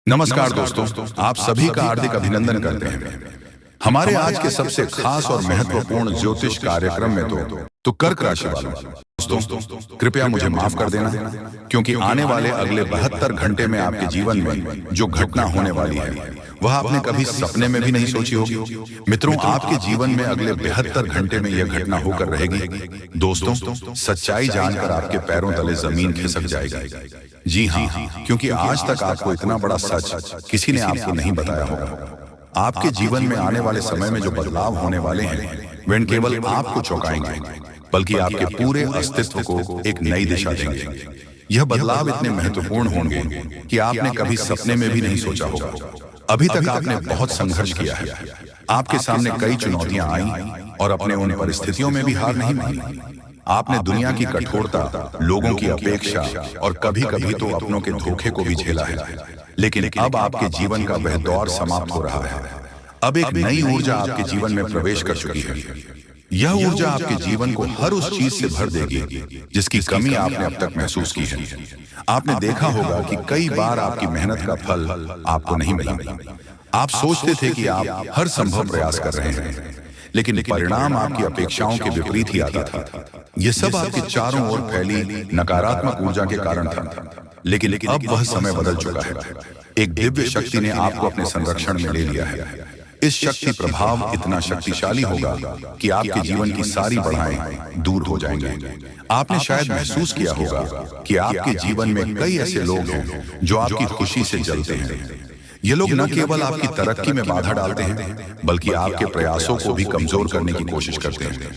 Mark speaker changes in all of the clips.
Speaker 1: नमस्कार दोस्तों, आप सभी का हार्दिक अभिनंदन करते हैं। हमारे आज के सबसे खास और महत्वपूर्ण ज्योतिष कार्यक्रम में तो कर्क राशि वालों दोस्तों, कृपया मुझे माफ कर देना, क्योंकि आने वाले अगले 72 घंटे में आपके जीवन में जो घटना होने वाली है वह आपने कभी सपने में भी नहीं सोची होगी। मित्रों, आपके जीवन में अगले 72 घंटे में यह घटना होकर रहेगी। दोस्तों, सच्चाई जानकर आपके पैरों तले जमीन खिसक जाएगी। जी हाँ, क्योंकि आज तक आपको इतना बड़ा सच किसी ने आपको नहीं बताया होगा। आपके जीवन में आने वाले समय में जो बदलाव होने वाले हैं वे केवल आपको चौंकाएंगे, बल्कि आपके पूरे अस्तित्व को एक नई दिशा देंगे। यह बदलाव इतने महत्वपूर्ण होंगे कि आपने कभी सपने में भी नहीं सोचा होगा। अभी तक आपने बहुत संघर्ष किया है, आपके सामने कई चुनौतियां आई और अपने उन परिस्थितियों में भी हार नहीं मानी। आपने दुनिया की कठोरता, लोगों की अपेक्षा और कभी-कभी तो अपनों के धोखे को भी झेला है, लेकिन अब आपके जीवन का वह दौर समाप्त हो रहा है। अब एक नई ऊर्जा आपके जीवन में प्रवेश कर चुकी है। यह ऊर्जा आपके जीवन को हर उस चीज से भर देगी जिसकी कमी आपने अब तक महसूस की है। आपने देखा होगा कि कई बार आपकी मेहनत का फल आपको नहीं मिला। आप सोचते थे कि आप हर संभव प्रयास कर रहे हैं, लेकिन परिणाम आपकी अपेक्षाओं के विपरीत ही आता था। यह सब आपके चारों ओर फैली नकारात्मक ऊर्जा के कारण था। लेकिन अब वह समय बदल चुका है। एक दिव्य शक्ति ने आपको अपने संरक्षण में ले लिया है। इस शक्ति प्रभाव इतना शक्तिशाली होगा कि आपके जीवन की सारी बाधाएं दूर हो जाएंगे। आपने शायद महसूस किया होगा कि आपके जीवन में कई ऐसे लोग हैं जो आपकी खुशी से जलते हैं। ये लोग न केवल आपकी तरक्की में बाधा डालते हैं, बल्कि आपके प्रयासों को भी कमजोर करने की कोशिश करते हैं।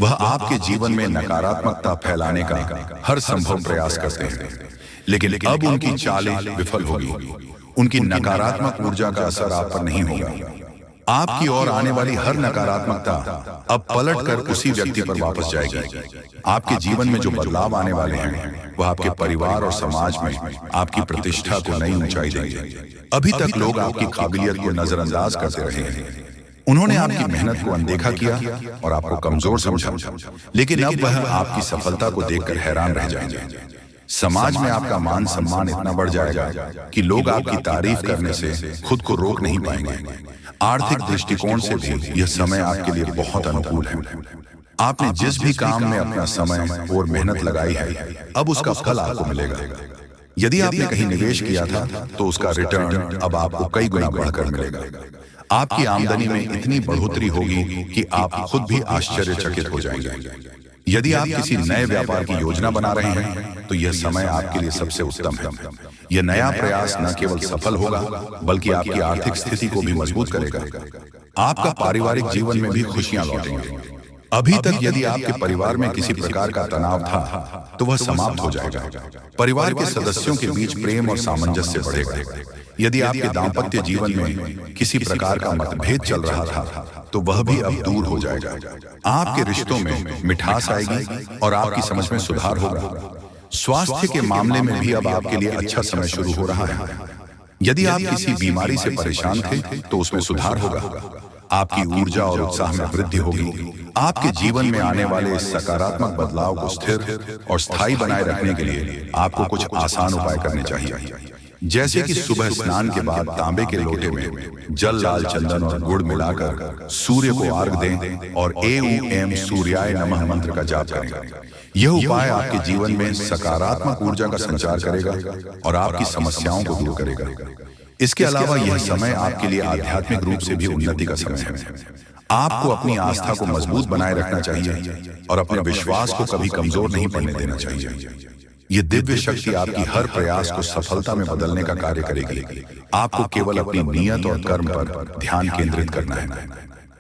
Speaker 1: वह आपके जीवन में नकारात्मकता फैलाने का हर संभव प्रयास करते हैं, लेकिन अब उनकी चालें विफल होगी। उनकी नकारात्मक ऊर्जा का असर आप पर नहीं होगा। आपकी ओर आने वाली हर नकारात्मकता अब पलटकर उसी व्यक्ति पर वापस जाएगी। आपके जीवन में जो बदलाव आने वाले हैं वह आपके परिवार और समाज में आपकी प्रतिष्ठा को नई ऊंचाई देंगे। अभी तक लोग आपकी काबिलियत को नजरअंदाज करते रहे हैं। उन्होंने आपकी मेहनत को अनदेखा किया और आपको कमजोर समझा, लेकिन अब वह आपकी सफलता को देखकर हैरान रह जाएंगे। समाज में आपका मान सम्मान इतना बढ़ जाएगा कि लोग आपकी तारीफ करने से खुद को रोक नहीं पाएंगे। आर्थिक दृष्टिकोण से भी यह समय आपके लिए बहुत अनुकूल है। आपने जिस भी काम में अपना समय और मेहनत लगाई है, अब उसका फल आपको मिलेगा। यदि आपने कहीं निवेश किया था तो उसका रिटर्न अब आपको कई गुना बढ़कर मिलेगा। आपकी आमदनी में इतनी बढ़ोतरी होगी कि आप खुद भी आश्चर्यचकित हो जाएंगे। यदि आप किसी नए व्यापार की योजना बना रहे हैं तो यह समय आपके लिए सबसे उत्तम है। यह नया प्रयास न केवल सफल होगा, बल्कि आपकी आर्थिक स्थिति को भी मजबूत करेगा। आपका पारिवारिक जीवन में भी खुशियां लौटेंगी। अभी तक यदि आपके परिवार में किसी प्रकार का तनाव था तो वह समाप्त हो जाएगा। परिवार के सदस्यों के बीच प्रेम और सामंजस्य बढ़ेगा। यदि आपके दाम्पत्य जीवन में किसी प्रकार का मतभेद चल रहा था तो वह भी अब दूर हो जाएगा। आपके रिश्तों में मिठास आएगी और आपकी समझ में सुधार होगा। स्वास्थ्य के मामले में भी अब आपके लिए अच्छा समय शुरू हो रहा है। यदि आप किसी बीमारी से परेशान थे तो उसमें सुधार होगा। आपकी ऊर्जा और उत्साह में वृद्धि होगी। आपके जीवन में आने वाले इस सकारात्मक बदलाव को स्थिर और स्थायी बनाए रखने के लिए आपको कुछ आसान उपाय करने चाहिए, जैसे कि सुबह स्नान के बाद तांबे के लोटे में जल, लाल चंदन और गुड़ मिलाकर सूर्य को अर्घ दें और एम सूर्याय नमः मंत्र का जाप करें। यह उपाय आपके जीवन में सकारात्मक ऊर्जा का संचार करेगा और आपकी समस्याओं को दूर करेगा। इसके अलावा यह समय आपके लिए आध्यात्मिक रूप से भी उन्नति का समय है। आपको अपनी आस्था को मजबूत बनाए रखना चाहिए और अपने विश्वास को कभी कमजोर नहीं पड़ने देना चाहिए। ये दिव्य शक्ति आपकी हर प्रयास को सफलता में बदलने का कार्य करेगी। आपको केवल अपनी नियत और कर्म पर ध्यान केंद्रित करना है।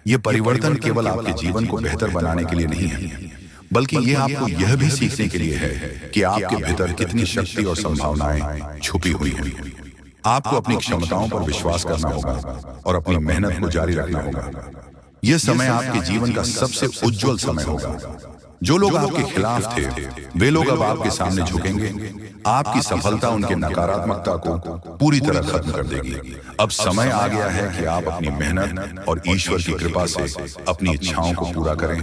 Speaker 1: यह परिवर्तन केवल आपके जीवन को बेहतर बनाने के लिए नहीं है, बल्कि यह आपको यह भी सीखने के लिए है कि आपके भीतर कितनी शक्ति और संभावनाएं छुपी हुई हैं। आपको अपनी क्षमताओं पर विश्वास करना होगा और अपनी मेहनत को जारी रखना होगा। यह समय आपके जीवन का सबसे उज्जवल समय होगा। जो लोग आपके खिलाफ थे वे लोग अब आपके सामने झुकेंगे। आपकी सफलता उनके नकारात्मकता को पूरी तरह खत्म कर देगी। अब समय आ गया है कि आप अपनी मेहनत और ईश्वर की कृपा से अपनी इच्छाओं को पूरा करें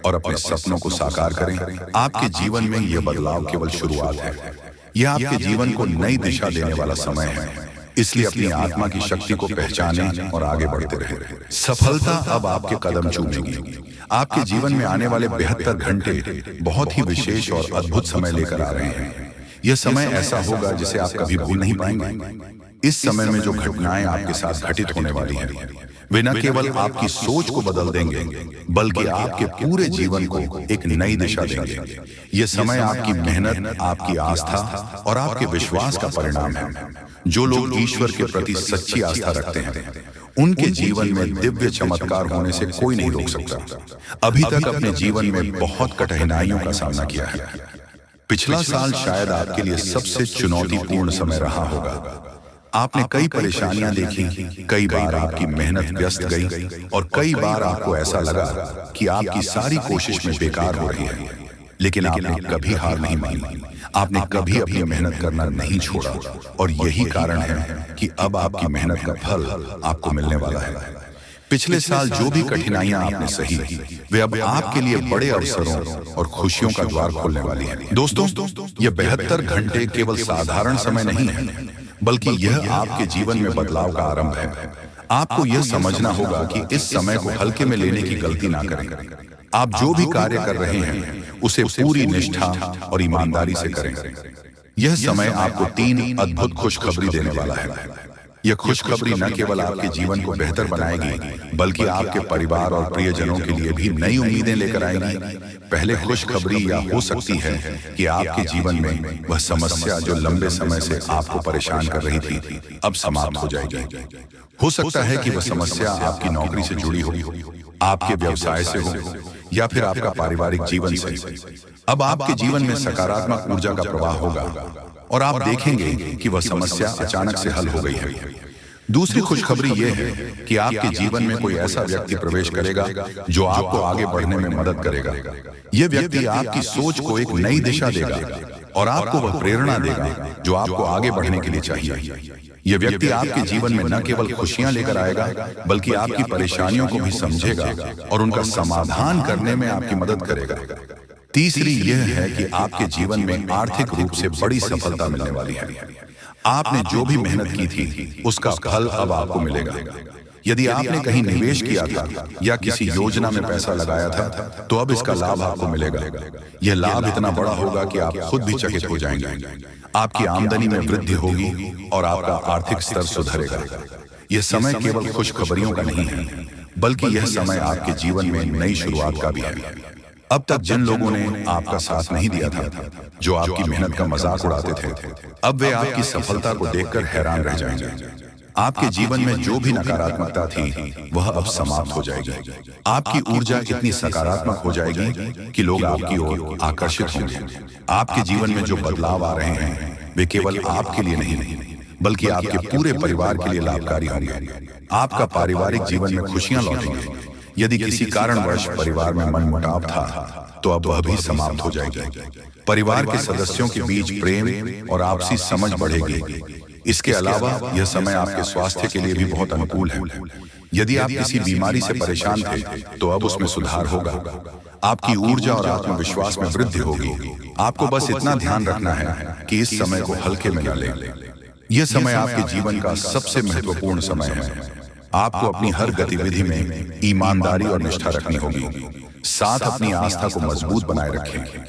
Speaker 1: और अपने सपनों को साकार करें। आपके जीवन में यह बदलाव केवल शुरुआत है। यह आपके जीवन को नई दिशा देने वाला समय है। इसलिए अपनी आत्मा की शक्ति को पहचानें और आगे बढ़ते रहें। सफलता अब आपके कदम चूमेगी। आपके जीवन में आने वाले 72 घंटे बहुत ही विशेष और अद्भुत समय लेकर आ रहे हैं। यह समय ऐसा होगा जिसे आप कभी भूल नहीं पाएंगे। इस समय में जो घटनाएं आपके साथ घटित होने वाली हैं, वे न केवल आपकी सोच को बदल देंगे, बल्कि आपके पूरे जीवन को एक नई दिशा देंगे। यह समय आपकी मेहनत, आपकी आस्था और आपके विश्वास का परिणाम है। जो लोग ईश्वर के प्रति सच्ची आस्था रखते हैं, उनके जीवन में दिव्य चमत्कार होने से कोई नहीं रोक सकता। अभी तक अपने जीवन में बहुत कठिनाइयों का सामना किया है। पिछला साल शायद आपके लिए सबसे चुनौतीपूर्ण समय रहा होगा। आपने कई परेशानियां देखी, कई बार आपकी मेहनत व्यस्त गई और कई बार आपको ऐसा लगा कि आपकी सारी कोशिश में बेकार हो रही है। लेकिन आपने कभी हार नहीं मानी, आपने कभी अपनी मेहनत करना नहीं छोड़ा और यही कारण है कि अब आपकी मेहनत का फल आपको मिलने वाला है। पिछले साल जो भी कठिनाइयां आपने सही, वे अब आपके लिए बड़े अवसरों और खुशियों का द्वार खोलने वाली हैं। दोस्तों, ये 72 घंटे केवल साधारण समय नहीं है, बल्कि यह आपके जीवन में बदलाव का आरंभ है। आपको यह समझना होगा कि इस समय को हल्के में लेने की गलती ना करें। आप जो भी कार्य कर रहे हैं, उसे पूरी निष्ठा और ईमानदारी से करें। यह समय आपको 3 अद्भुत खुशखबरी देने वाला है। यह खुशखबरी न केवल आपके जीवन को बेहतर बनाएगी, बल्कि आपके परिवार और प्रियजनों के लिए भी नई उम्मीदें लेकर आएगी। पहले खुशखबरी यह हो सकती है कि आपके जीवन में वह समस्या जो लंबे समय से आपको परेशान कर रही थी, अब समाप्त हो जाएगी। हो सकता है कि वह समस्या आपकी नौकरी से जुड़ी हो, आपके व्यवसाय से हो, या फिर आपका पारिवारिक जीवन से। अब आपके जीवन में सकारात्मक ऊर्जा का प्रवाह होगा और आप देखेंगे कि वह समस्या अचानक से हल हो गई है। दूसरी खुशखबरी यह है कि आपके जीवन में कोई ऐसा व्यक्ति प्रवेश करेगा जो आपको आगे बढ़ने में मदद करेगा। यह व्यक्ति आपकी सोच को एक नई दिशा देगा और आपको वह प्रेरणा देगा जो आपको आगे बढ़ने के लिए चाहिए। यह व्यक्ति आपके जीवन में न केवल खुशियां लेकर आएगा, बल्कि आपकी परेशानियों को भी समझेगा और उनका समाधान करने में आपकी मदद करेगा। तीसरी यह है कि आपके जीवन में आर्थिक रूप से बड़ी सफलता मिलने वाली है। आपने जो भी मेहनत की थी, उसका फल अब आपको मिलेगा। यदि आपने कहीं निवेश किया था या किसी योजना में पैसा लगाया था, तो अब इसका लाभ आपको मिलेगा। यह लाभ इतना बड़ा होगा कि आप खुद भी चकित हो जाएंगे। आपकी आमदनी में वृद्धि होगी और आपका आर्थिक स्तर सुधरेगा। यह समय केवल खुशखबरियों का नहीं है, बल्कि यह समय आपके जीवन में नई शुरुआत का भी है। अब तक जिन लोगों ने आपका साथ नहीं दिया था, जो आपकी मेहनत का मजाक उड़ाते थे, अब वे आपकी सफलता को देखकर हैरान रह जाएंगे। आपके जीवन में जो भी नकारात्मकता थी, वह अब समाप्त हो जाएगी। आपकी ऊर्जा इतनी सकारात्मक हो जाएगी कि लोग आपकी ओर आकर्षित होंगे। आपके जीवन में जो बदलाव आ रहे हैं, वे केवल आपके लिए नहीं, बल्कि आपके पूरे परिवार के लिए लाभकारी होंगे। आपका पारिवारिक जीवन में खुशियां लौटेंगी। यदि किसी कारणवश परिवार में मनमुटाव था, तो अब वह भी समाप्त हो जाएगी। परिवार के सदस्यों के बीच प्रेम और आपसी समझ बढ़ेगी। इसके अलावा यह समय आपके स्वास्थ्य के लिए भी बहुत अनुकूल है। यदि आप किसी बीमारी से परेशान थे, तो अब उसमें सुधार होगा। आपकी ऊर्जा और आत्मविश्वास में वृद्धि होगी। आपको बस इतना ध्यान रखना है कि इस समय को हल्के में न लें। यह समय आपके जीवन का सबसे महत्वपूर्ण समय है। आपको अपनी हर गतिविधि में ईमानदारी और निष्ठा रखनी होगी। साथ अपनी आस्था को मजबूत बनाए रखें,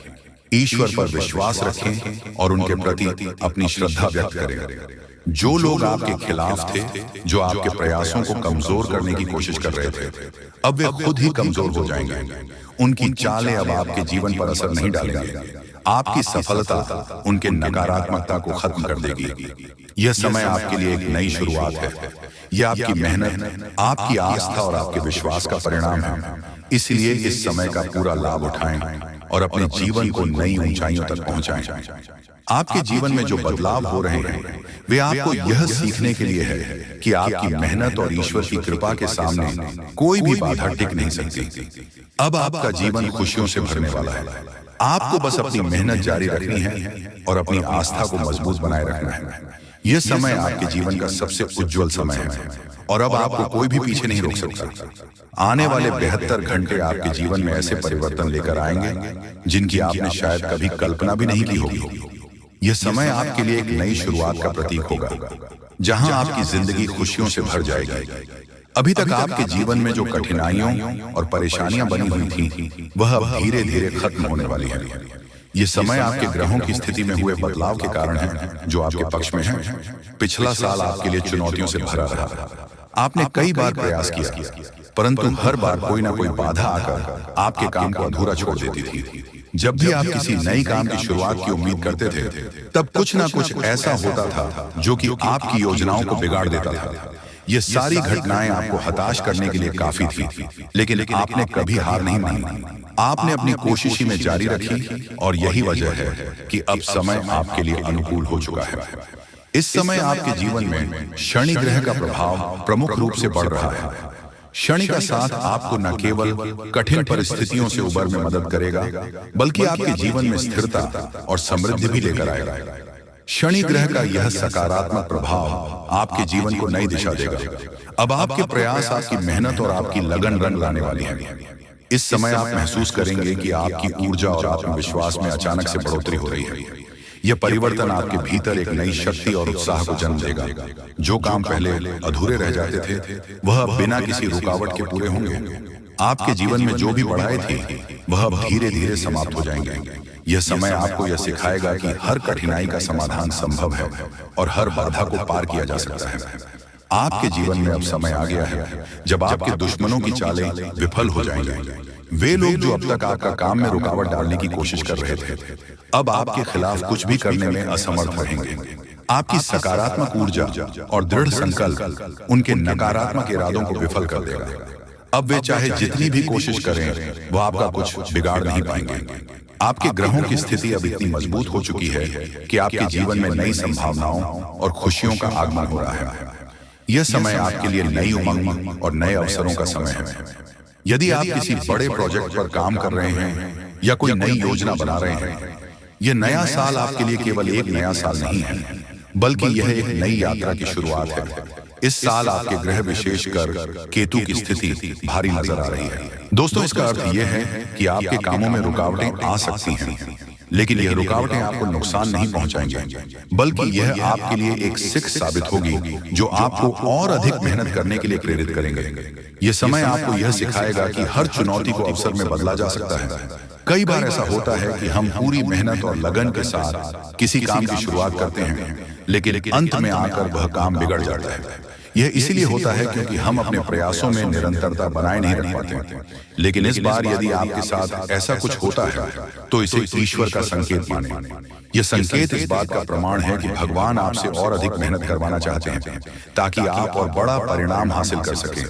Speaker 1: ईश्वर पर विश्वास रखें और उनके प्रति अपनी श्रद्धा व्यक्त करें। जो लोग आपके खिलाफ थे, जो आपके प्रयासों को कमजोर करने की कोशिश कर रहे थे, अब वे खुद ही कमजोर हो जाएंगे। उनकी चालें अब आपके जीवन पर असर नहीं डालेंगे। आपकी सफलता उनके नकारात्मकता को खत्म कर देगी। यह समय आपके लिए एक नई शुरुआत है। यह आपकी मेहनत, आपकी आस्था और आपके विश्वास का परिणाम है। इसलिए इस समय का पूरा लाभ उठाएं और अपने जीवन को नई ऊंचाइयों तक पहुंचाएं। आपके जीवन में जो बदलाव हो रहे हैं, वे आपको यह सीखने के लिए है कि आपकी मेहनत और ईश्वर की कृपा के सामने कोई भी बाधा टिक नहीं सकती। अब आपका जीवन खुशियों से भरने वाला है। आपको बस अपनी मेहनत जारी रखनी है और अपनी आस्था को मजबूत बनाए रखना है। यह समय आपके जीवन का सबसे उज्जवल समय है और अब आपको कोई भी पीछे नहीं रोक सकता। आने वाले 72 घंटे आपके जीवन में ऐसे परिवर्तन लेकर आएंगे जिनकी आपने शायद कभी कल्पना भी नहीं की होगी। यह समय आपके लिए एक नई शुरुआत का प्रतीक होगा। जहां आपकी जिंदगी खुशियों से भर जाएगी। अभी तक आपके जीवन में जो कठिनाइयों और परेशानियां बनी हुई थी, वह अब धीरे धीरे खत्म होने वाली है। ये समय आपके ग्रहों की स्थिति में हुए बदलाव के कारण है, जो आपके पक्ष में है। पिछला साल आपके लिए चुनौतियों से भरा रहा। आपने कई बार प्रयास किया, परंतु हर बार कोई ना कोई बाधा आकर आपके काम को अधूरा छोड़ देती थी। जब भी आप किसी नई काम की शुरुआत की उम्मीद करते थे, तब कुछ ना कुछ ऐसा होता था जो कि आपकी योजनाओं को बिगाड़ देता था। ये सारी घटनाएं आपको हताश करने के लिए काफी थी, लेकिन आपने कभी हार नहीं मानी। आपने अपनी कोशिश ही में जारी रखी, और यही वजह है कि अब समय आपके लिए अनुकूल हो चुका है। इस समय आपके जीवन में शनि ग्रह का प्रभाव प्रमुख रूप से बढ़ रहा है। शनि का साथ आपको न केवल कठिन परिस्थितियों से उबर में मदद करेगा, बल्कि आपके जीवन में स्थिरता और समृद्धि भी लेकर आएगा। शनि ग्रह का यह सकारात्मक प्रभाव आपके जीवन को नई दिशा देगा। अब आपके प्रयास, आपकी मेहनत और आपकी लगन रंग लाने वाली है। इस समय आप महसूस करेंगे कि आपकी ऊर्जा और आत्मविश्वास में अचानक से बढ़ोतरी हो रही है। यह परिवर्तन आपके भीतर एक नई शक्ति और उत्साह को जन्म देगा। जो काम पहले अधूरे रह जाते थे, वह अब बिना किसी रुकावट के पूरे होंगे। आपके जीवन में जो भी बढ़ाए थे, वह अब धीरे धीरे समाप्त हो जाएंगे। यह समय आपको यह सिखाएगा कि हर कठिनाई का समाधान संभव है और हर बाधा को पार किया जा सकता है। आपके जीवन में अब समय आ गया है जब आपके दुश्मनों की चालें विफल हो जाएंगी। वे लोग जो अब तक आपका काम में रुकावट डालने की कोशिश कर रहे थे, अब आपके खिलाफ कुछ भी करने में असमर्थ रहेंगे। आपकी सकारात्मक ऊर्जा और दृढ़ संकल्प उनके नकारात्मक इरादों को विफल कर देगा। अब वे चाहे जितनी भी कोशिश करें, वह आपका कुछ बिगाड़ नहीं पाएंगे। आपके ग्रहों की स्थिति अब इतनी मजबूत हो चुकी है कि आपके जीवन में नई संभावनाओं और खुशियों का आगमन हो रहा है। यह समय आपके लिए नई उमंग और नए अवसरों का समय है। यदि आप किसी बड़े प्रोजेक्ट पर काम कर रहे हैं या कोई नई योजना बना रहे हैं, यह नया साल आपके लिए केवल एक नया साल नहीं है, बल्कि यह एक नई यात्रा की शुरुआत है। इस साल आपके ग्रह, विशेषकर केतु की स्थिति भारी नजर आ रही है। दोस्तों, इसका अर्थ यह है कि आपके कामों में रुकावटें आ सकती हैं, लेकिन यह रुकावटें आपको नुकसान नहीं पहुंचाएंगी, बल्कि यह आपके लिए एक सीख साबित होगी जो आपको और अधिक मेहनत करने के लिए प्रेरित करेंगे। यह समय आपको यह सिखाएगा कि हर चुनौती को अवसर में बदला जा सकता है। कई बार ऐसा होता है कि हम पूरी मेहनत और लगन के साथ किसी काम की शुरुआत करते हैं, लेकिन अंत में आकर वह काम बिगड़ जाता है। यह इसीलिए होता है क्योंकि हम अपने प्रयासों में निरंतरता बनाए नहीं रख पाते। लेकिन इस बार यदि आपके साथ ऐसा कुछ होता है, तो इसे ईश्वर का संकेत माने। यह संकेत इस बात का प्रमाण है कि भगवान आपसे और अधिक मेहनत करवाना चाहते हैं, ताकि आप और बड़ा परिणाम हासिल कर सकें।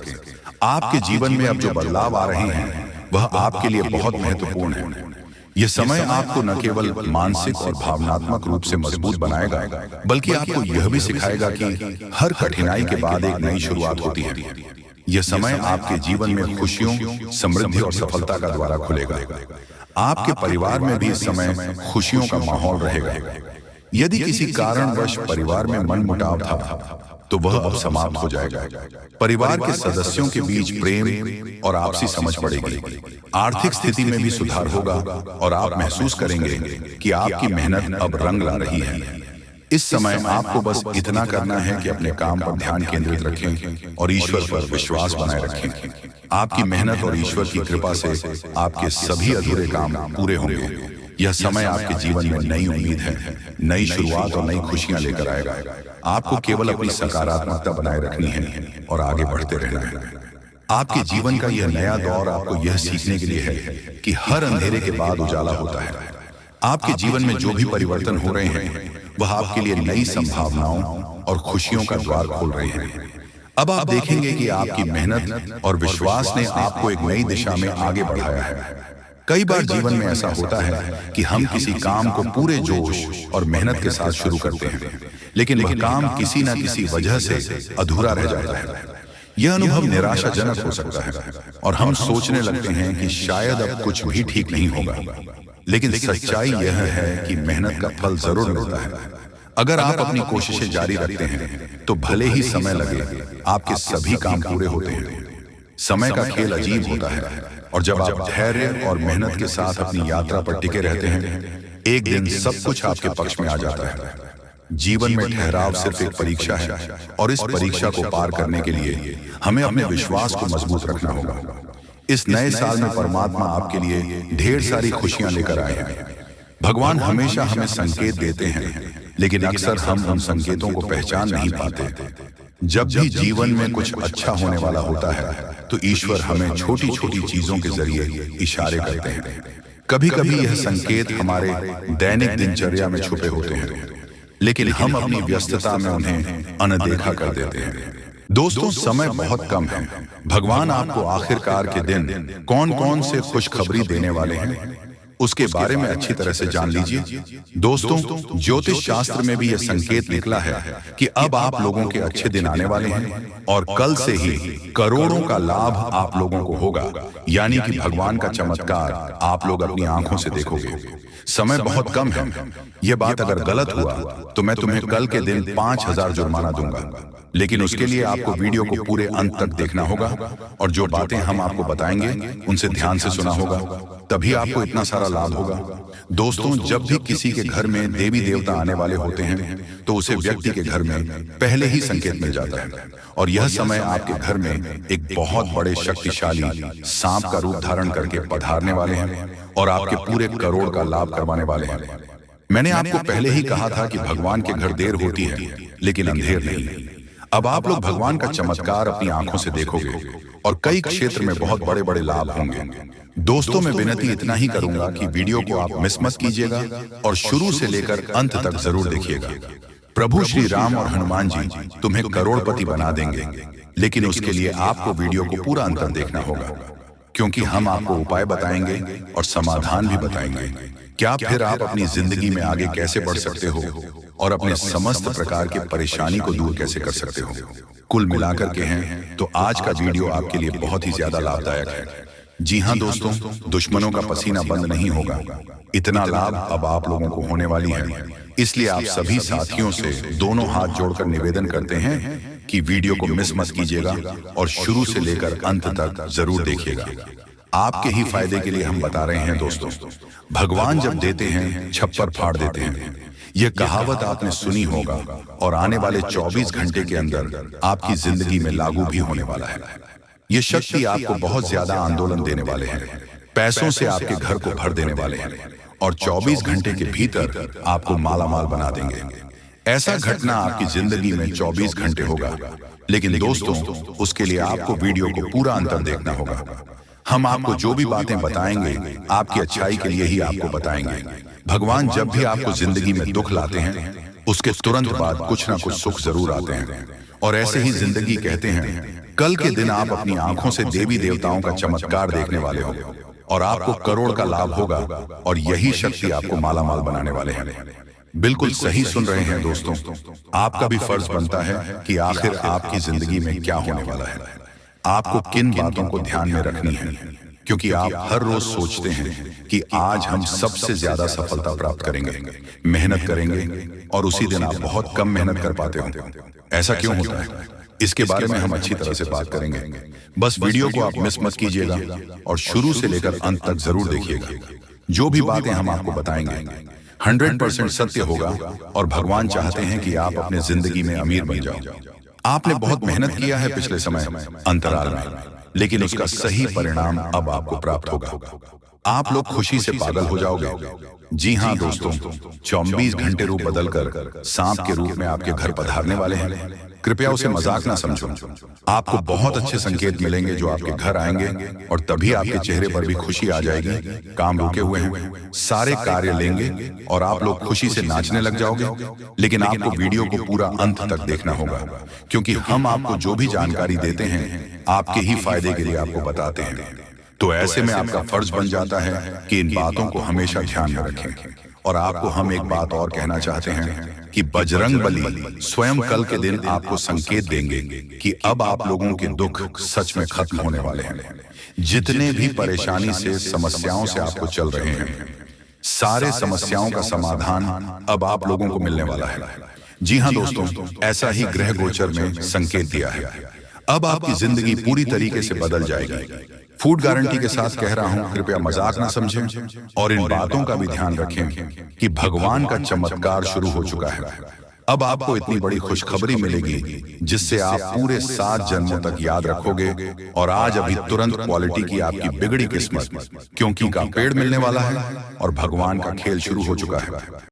Speaker 1: आपके जीवन में अब जो बदलाव आ रहे हैं, वह आपके लिए बहुत महत्वपूर्ण है। यह समय आपको न केवल मानसिक और भावनात्मक रूप से मजबूत बनाएगा, बल्कि आपको यह भी सिखाएगा कि हर कठिनाई के बाद एक नई शुरुआत होती है। यह समय आपके जीवन में खुशियों, समृद्धि और सफलता का द्वार खुलेगा। आपके परिवार में भी इस समय खुशियों का माहौल रहेगा। यदि किसी कारणवश परिवार में मनमुटाव था, तो वह अब समाप्त हो जाएगा। परिवार के सदस्यों के बीच प्रेम और आपसी समझ बढ़ेगी। आर्थिक स्थिति में भी सुधार होगा और आप महसूस करेंगे कि आपकी मेहनत अब रंग ला रही है। इस समय आपको बस इतना करना है कि अपने काम पर ध्यान केंद्रित रखें और ईश्वर पर विश्वास बनाए रखें। आपकी मेहनत और ईश्वर की कृपा से आपके सभी अधूरे काम पूरे होंगे। यह समय आपके जीवन में नई उम्मीद है, नई शुरुआत और नई खुशियां लेकर आएगा। आपको केवल अपनी सकारात्मकता बनाए रखनी है और आगे बढ़ते रहना है। आपके जीवन का यह नया दौर आपको यह सीखने के लिए है कि हर अंधेरे के बाद उजाला होता है। आपके जीवन में जो भी परिवर्तन हो रहे हैं, वह आपके लिए नई संभावनाओं और खुशियों का द्वार खोल रहे हैं। अब आप देखेंगे कि आपकी मेहनत और विश्वास ने आपको एक नई दिशा में आगे बढ़ाया है। कई बार जीवन में ऐसा होता है कि हम किसी काम को पूरे जोश और मेहनत के साथ शुरू करते हैं, लेकिन वह काम किसी न किसी वजह से अधूरा रह जाता है। यह अनुभव निराशाजनक हो सकता है और हम सोचने लगते हैं कि शायद अब कुछ भी ठीक नहीं होगा। लेकिन सच्चाई यह है कि मेहनत का फल जरूर मिलता है। अगर आप अपनी कोशिशें जारी रखते हैं, तो भले ही समय लगे, आपके सभी काम पूरे होते हैं। समय का खेल अजीब होता है, और जब आप धैर्य और मेहनत के साथ अपनी यात्रा पर टिके रहते हैं, एक दिन सब कुछ आपके पक्ष में आ जाता है। जीवन में ठहराव सिर्फ एक परीक्षा है और इस परीक्षा को पार करने के लिए हमें अपने विश्वास को मजबूत रखना होगा। इस नए साल में परमात्मा आपके लिए ढेर सारी खुशियां लेकर आए हैं। भगवान हमेशा हमें संकेत देते हैं, लेकिन अक्सर हम उन संकेतों को पहचान नहीं पाते। जब भी जीवन में कुछ अच्छा होने वाला होता है तो ईश्वर हमें छोटी छोटी चीजों के जरिए इशारे करते हैं। कभी कभी यह संकेत हमारे दैनिक दिनचर्या में छुपे होते हैं, लेकिन हम अपनी व्यस्तता में उन्हें अनदेखा कर देते हैं। दोस्तों, समय बहुत कम है। भगवान आपको आखिरकार के दिन कौन कौन से खुशखबरी देने वाले हैं उसके बारे में अच्छी तरह से जान लीजिए। दोस्तों, ज्योतिष शास्त्र में भी यह संकेत निकला है कि अब आप लोगों के अच्छे दिन आने वाले हैं और कल से ही करोड़ों का लाभ आप लोगों को होगा, यानी कि भगवान का चमत्कार आप लोग अपनी आंखों से देखोगे। समय बहुत कम है। यह बात अगर गलत हुआ तो मैं तुम्हें कल के दिन 5,000 जुर्माना दूंगा, लेकिन उसके लिए आपको वीडियो को पूरे अंत तक देखना होगा और जो बातें हम आपको बताएंगे उनसे ध्यान से सुना होगा, तभी आपको इतना सारा लाभ होगा। दोस्तों, जब भी किसी के घर में देवी देवता आने वाले होते हैं तो उसे व्यक्ति के घर में पहले ही संकेत मिल जाता है और यह समय आपके घर में एक बहुत बड़े शक्तिशाली सांप का रूप धारण करके पधारने वाले हैं और आपके पूरे करोड़ का लाभ करवाने वाले हैं। मैंने आपको पहले ही कहा था कि भगवान के घर देर होती है लेकिन अंधेर नहीं। अब आप लोग भगवान का चमत्कार अपनी आंखों से देखोगे और कई क्षेत्र में बहुत बड़े बड़े लाभ होंगे। दोस्तों, मैं विनती इतना ही करूंगा कि वीडियो को आप मिस मत कीजिएगा और शुरू से लेकर अंत तक जरूर देखिएगा। प्रभु श्री राम और हनुमान जी तुम्हें करोड़पति बना देंगे, लेकिन उसके लिए आपको वीडियो को पूरा अंत तक देखना होगा, क्योंकि हम आपको उपाय बताएंगे और समाधान भी बताएंगे। क्या फिर आप अपनी जिंदगी में आगे कैसे बढ़ सकते हो और अपने समस्त प्रकार की परेशानी को दूर कैसे कर सकते हो। कुल मिलाकर के हैं तो आज का वीडियो आपके लिए बहुत ही ज्यादा लाभदायक है। जी हाँ दोस्तों, दुश्मनों का पसीना बंद नहीं होगा। इतना लाभ अब आप लोगों को होने वाली है, इसलिए आप सभी साथियों से दोनों हाथ जोड़कर निवेदन करते हैं कि वीडियो को मिस मत कीजिएगा और शुरू से लेकर अंत तक जरूर देखिएगा। आपके ही फायदे के लिए हम बता रहे हैं दोस्तों। भगवान जब देते हैं छप्पर फाड़ देते हैं, यह कहावत आपने सुनी होगा और आने वाले 24 घंटे के अंदर आपकी जिंदगी में लागू भी होने वाला है। ये शक्ति आपको बहुत ज्यादा आंदोलन देने वाले हैं, पैसों से आपके घर को भर देने वाले हैं और 24 घंटे के भीतर आपको मालामाल बना देंगे। ऐसा घटना आपकी जिंदगी में 24 घंटे होगा, लेकिन दोस्तों उसके लिए आपको वीडियो को पूरा अंतर देखना होगा। हम आपको जो भी बातें बताएंगे आपकी अच्छाई के लिए ही आपको बताएंगे। भगवान जब भी आपको जिंदगी में दुख लाते हैं उसके तुरंत बाद कुछ ना कुछ सुख जरूर आते हैं और ऐसे ही जिंदगी कहते हैं। कल के दिन आप अपनी आंखों से देवी देवताओं का चमत्कार देखने वाले हो और आपको करोड़ का लाभ होगा और यही शक्ति आपको मालामाल बनाने वाले हैं। बिल्कुल सही सुन रहे हैं दोस्तों। आपका भी फर्ज बनता है कि आखिर आपकी जिंदगी में क्या होने वाला है, आपको किन बातों को ध्यान में रखनी है, क्योंकि आप हर रोज सोचते हैं कि आज हम सबसे ज्यादा सफलता प्राप्त करेंगे, मेहनत करेंगे और उसी दिन आप बहुत कम मेहनत कर पाते हो। ऐसा क्यों होता है, इसके बारे में हम अच्छी तरह से बात करेंगे। बस वीडियो को आप मिस मत कीजिएगा और शुरू से लेकर अंत तक जरूर देखिएगा। जो भी बातें हम आपको बताएंगे 100% सत्य होगा और भगवान चाहते हैं कि आप अपने जिंदगी में अमीर बन जाओ। आपने बहुत मेहनत किया है पिछले समय अंतराल में, लेकिन उसका सही परिणाम अब आपको प्राप्त होगा। आप लोग खुशी से पागल हो जाओगे। जी हाँ दोस्तों, 24 घंटे रूप बदलकर सांप के रूप में आपके घर पधारने वाले हैं। कृपया उसे मजाक ना समझो। आपको बहुत अच्छे संकेत मिलेंगे जो आपके घर आएंगे और तभी आपके चेहरे पर भी खुशी आ जाएगी। काम रुके हुए हैं, सारे कार्य लेंगे और आप लोग खुशी से नाचने लग जाओगे। लेकिन आपको वीडियो को पूरा अंत तक देखना होगा, क्योंकि हम आपको जो भी जानकारी देते हैं आपके ही फायदे के लिए आपको बताते हैं। तो ऐसे में आपका फर्ज बन जाता है कि इन बातों को हमेशा ध्यान में रखें। और आपको हम एक बात और कहना चाहते हैं कि बजरंग बली स्वयं कल के दिन आपको संकेत देंगे कि अब आप लोगों के दुख सच में खत्म होने वाले हैं। जितने भी परेशानी से समस्याओं से आपको चल रहे हैं, सारे समस्याओं का समाधान अब आप लोगों को मिलने वाला है। जी हाँ दोस्तों, ऐसा ही ग्रह गोचर में संकेत दिया है। अब आपकी जिंदगी पूरी तरीके से बदल जाएगी। फूड गारंटी के साथ कह रहा हूं, कृपया मजाक ना समझें और इन बातों का भी ध्यान रखें कि भगवान का चमत्कार शुरू हो चुका है। अब आपको इतनी बड़ी खुशखबरी मिलेगी जिससे आप पूरे 7 जन्मों तक याद रखोगे। और आज अभी तुरंत क्वालिटी की आपकी बिगड़ी किस्मत क्योंकि का पेड़ मिलने वाला है और भगवान का खेल शुरू हो चुका है।